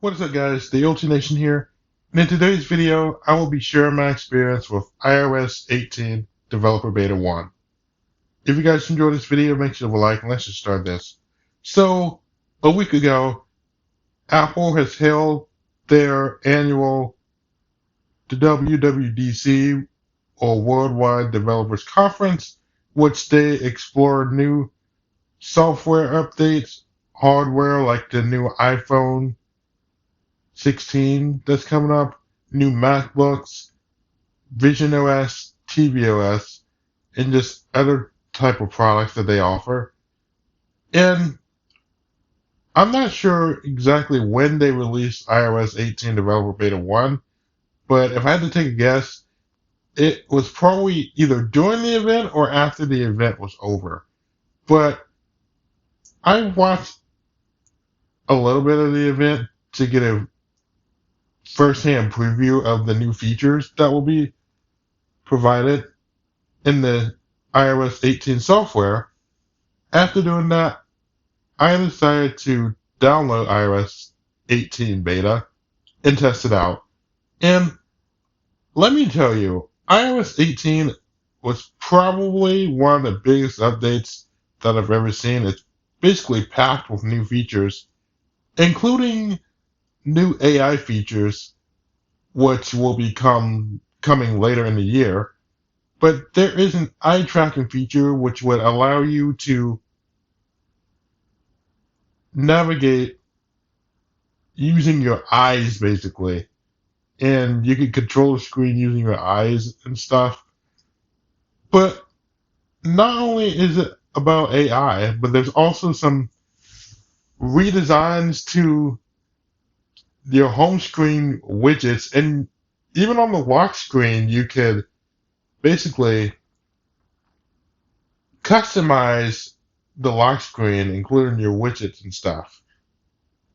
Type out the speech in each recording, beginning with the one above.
What is up, guys? The E.L.T. Nation here. And in today's video, I will be sharing my experience with iOS 18 Developer Beta 1. If you guys enjoyed this video, make sure to like and let's just start this. So, a week ago, Apple has held their annual WWDC, or Worldwide Developers Conference, which they explore new software updates, hardware like the new iPhone 16 that's coming up, new MacBooks, Vision OS, tvOS, and just other type of products that they offer. And I'm not sure exactly when they released iOS 18 Developer Beta 1, but if I had to take a guess, it was probably either during the event or after the event was over. But I watched a little bit of the event to get a first-hand preview of the new features that will be provided in the iOS 18 software. After doing that, I decided to download iOS 18 beta and test it out. And let me tell you, iOS 18 was probably one of the biggest updates that I've ever seen. It's basically packed with new features, including new AI features, which will become coming later in the year. But there is an eye tracking feature which would allow you to navigate using your eyes, basically. And you can control the screen using your eyes and stuff. But not only is it about AI, but there's also some redesigns to your home screen widgets. And even on the lock screen, you could basically customize the lock screen, including your widgets and stuff.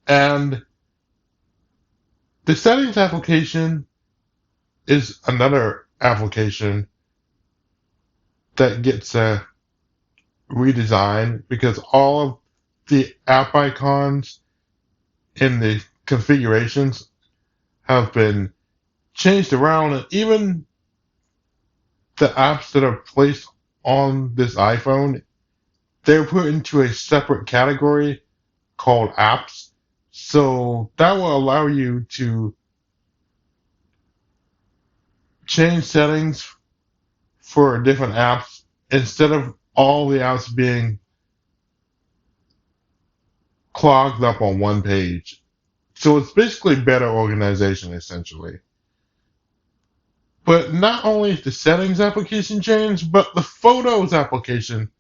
And the settings application is another application that gets a redesign because all of the app icons in the configurations have been changed around, and even the apps that are placed on this iPhone, they're put into a separate category called apps. So that will allow you to change settings for different apps instead of all the apps being clogged up on one page. So it's basically better organization, essentially. But not only is the settings application changed, but the photos application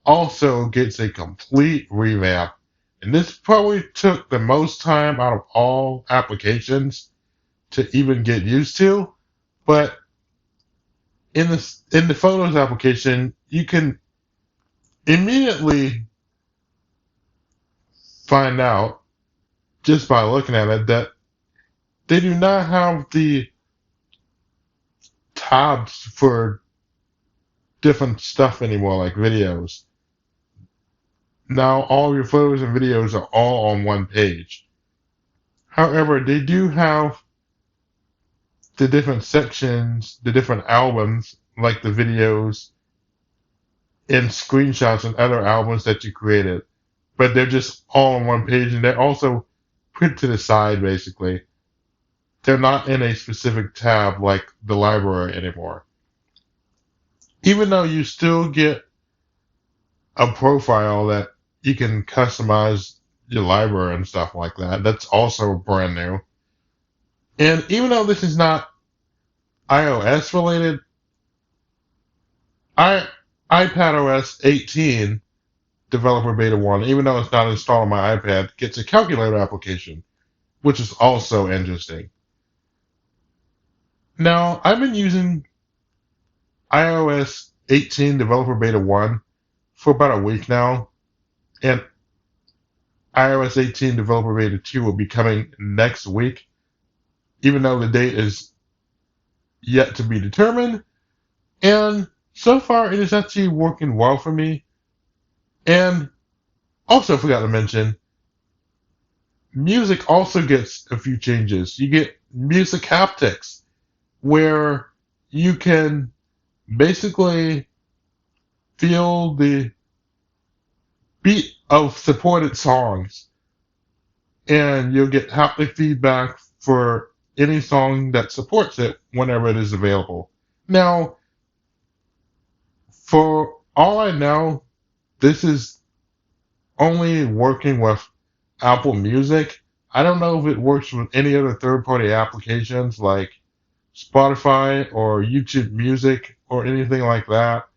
also gets a complete revamp. And this probably took the most time out of all applications to even get used to. But in the photos application, you can immediately find out just by looking at it that they do not have the tabs for different stuff anymore, like videos. Now all your photos and videos are all on one page. However, they do have the different sections, the different albums, like the videos and screenshots and other albums that you created. But they're just all on one page and they're also put to the side, basically. They're not in a specific tab like the library anymore. Even though you still get a profile that you can customize your library and stuff like that, that's also brand new. And even though this is not iOS related, I iPadOS 18 Developer Beta 1, even though it's not installed on my iPad, gets a calculator application, which is also interesting. Now, I've been using iOS 18 Developer Beta 1 for about a week now, and iOS 18 Developer Beta 2 will be coming next week, even though the date is yet to be determined. And so far, it is actually working well for me. And also forgot to mention, music also gets a few changes. You get music haptics, where you can basically feel the beat of supported songs, and you'll get haptic feedback for any song that supports it whenever it is available. Now, for all I know, this is only working with Apple Music. I don't know if it works with any other third party applications like Spotify or YouTube Music or anything like that.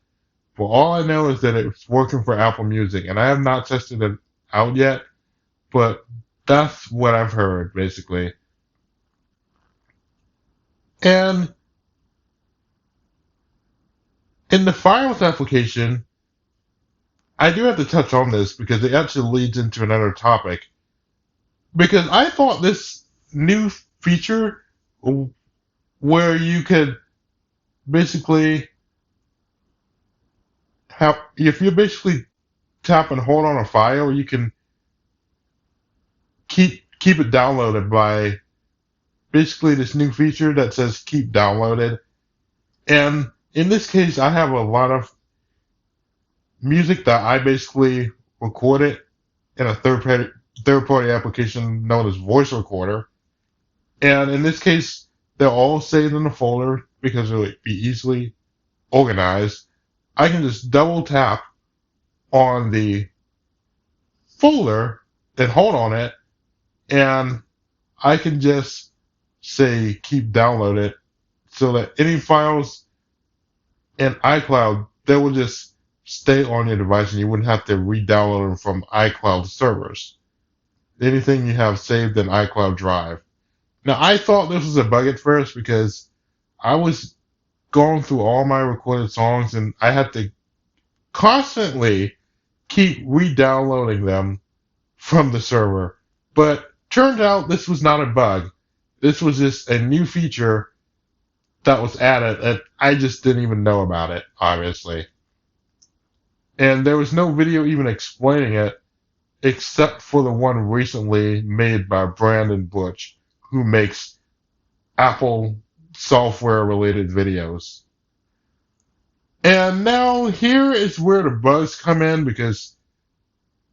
But all I know is that it's working for Apple Music, and I have not tested it out yet, but that's what I've heard, basically. And in the Files application, I do have to touch on this because it actually leads into another topic. Because I thought this new feature where you could basically have, if you basically tap and hold on a file, you can keep it downloaded by basically this new feature that says keep downloaded. And in this case, I have a lot of music that I basically recorded in a third party application known as Voice Recorder. And in this case, they're all saved in a folder because it'll be easily organized. I can just double tap on the folder and hold on it, and I can just say keep downloaded so that any files in iCloud, they will just stay on your device and you wouldn't have to re-download them from iCloud servers. Anything you have saved in iCloud Drive. Now, I thought this was a bug at first because I was going through all my recorded songs and I had to constantly keep re-downloading them from the server. But turned out this was not a bug. This was just a new feature that was added and I just didn't even know about it, obviously. And there was no video even explaining it except for the one recently made by Brandon Butch, who makes Apple software related videos. And now here is where the bugs come in because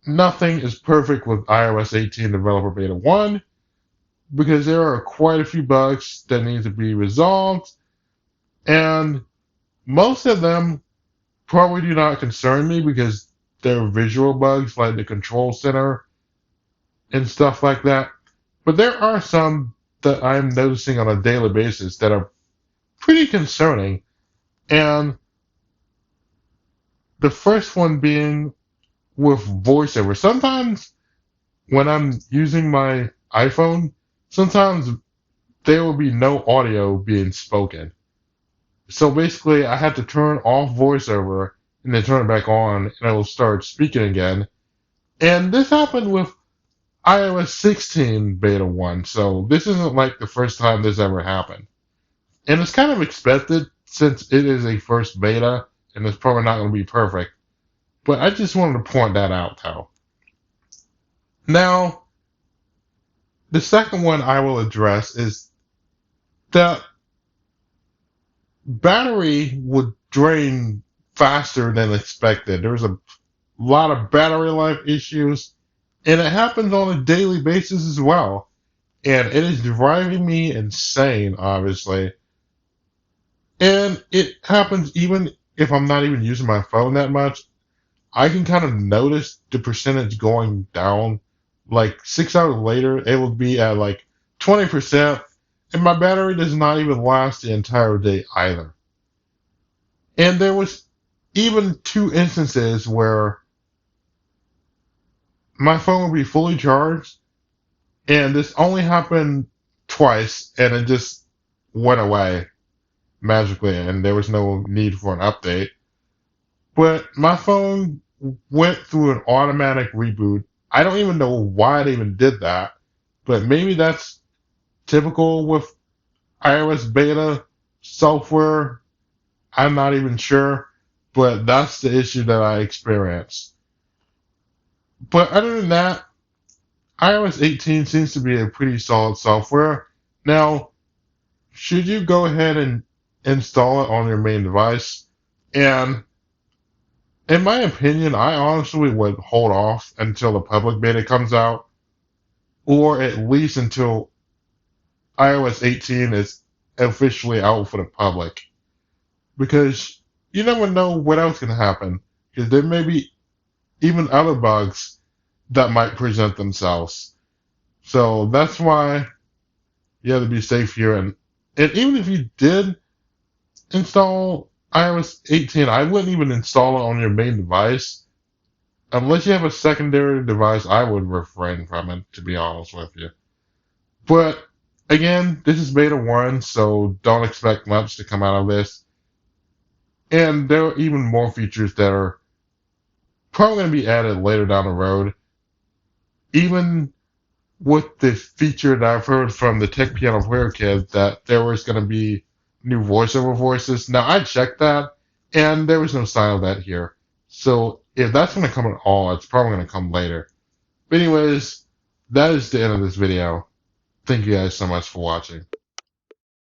nothing is perfect with iOS 18 Developer Beta 1 because there are quite a few bugs that need to be resolved, and most of them probably do not concern me because they're visual bugs like the control center and stuff like that. But there are some that I'm noticing on a daily basis that are pretty concerning. And the first one being with VoiceOver. Sometimes when I'm using my iPhone, sometimes there will be no audio being spoken. So basically, I have to turn off VoiceOver and then turn it back on, and it will start speaking again. And this happened with iOS 16 Beta 1, so this isn't like the first time this ever happened. And it's kind of expected since it is a first beta, and it's probably not going to be perfect. But I just wanted to point that out, though. Now, the second one I will address is that battery would drain faster than expected. There's a lot of battery life issues, and it happens on a daily basis as well. And it is driving me insane, obviously. And it happens even if I'm not even using my phone that much. I can kind of notice the percentage going down. Like 6 hours later, it will be at like 20%, and my battery does not even last the entire day either. And there was even two instances where my phone would be fully charged, and this only happened twice, and it just went away magically, and there was no need for an update. But my phone went through an automatic reboot. I don't even know why it even did that, but maybe that's typical with iOS beta software. I'm not even sure, but that's the issue that I experienced. But other than that, iOS 18 seems to be a pretty solid software. Now, should you go ahead and install it on your main device? And in my opinion, I honestly would hold off until the public beta comes out, or at least until iOS 18 is officially out for the public. Because you never know what else can happen. Because there may be even other bugs that might present themselves. So that's why you have to be safe here. And even if you did install iOS 18, I wouldn't even install it on your main device. Unless you have a secondary device, I would refrain from it, to be honest with you. But again, this is beta 1, so don't expect much to come out of this. And there are even more features that are probably going to be added later down the road. Even with the feature that I've heard from the Tech Piano Player Kid that there was going to be new voiceover voices. Now, I checked that, and there was no sign of that here. So if that's going to come at all, it's probably going to come later. But anyways, that is the end of this video. Thank you guys so much for watching.